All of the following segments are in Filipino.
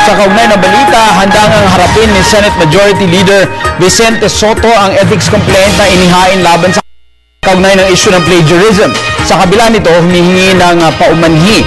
Sa kaugnay na balita, handa ngang harapin ni Senate Majority Leader Vicente Soto ang ethics complaint na inihain laban sa kaugnay ng issue ng plagiarism. Sa kabila nito, humingi ng paumanhi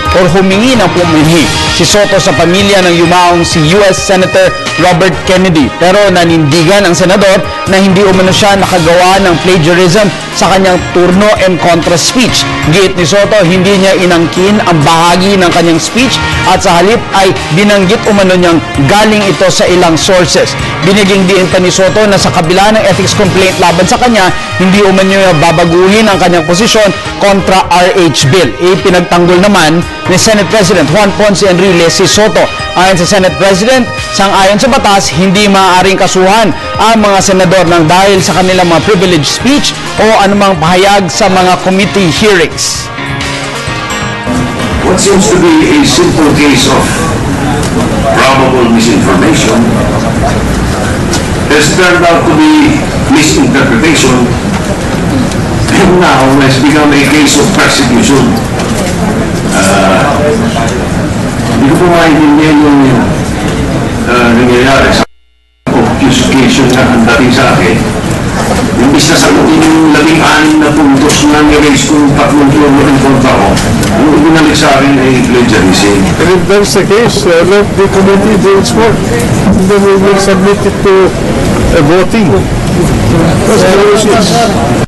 si Soto sa pamilya ng yumaong si US Senator Robert Kennedy. Pero nanindigan ang senador na hindi umano siya nakagawa ng plagiarism sa kanyang turno and contra speech. Giit ni Soto, hindi niya inangkin ang bahagi ng kanyang speech at sa halip ay binanggit umano niyang galing ito sa ilang sources. Biniging diin pa ni Soto na sa kabila ng ethics complaint laban sa kanya, hindi umano niya babaguhin ang kanyang posisyon kontra RH Bill. Ipinagtanggol naman ni Senate President Juan Ponce Enrile si Soto. Ayon sa Senate President, sang-ayon sa batas, hindi maaaring kasuhan ang mga senador ng dahil sa kanilang mga privileged speech o anumang pahayag sa mga committee hearings. What seems to be a simple case of probable misinformation has turned out to be misinterpretation and now has become a case of persecution. Hindi ko po maintindihan yung nangyayari sa obfuscation na ang dating sa akin. Imbis na sagutin yung 16 na puntos na niraise kong 3 turno ng kontra ko, yung binalik sa akin ay plagiarism. And if that's the case, let the committee do its work. And then we will submit it to a voting. That's the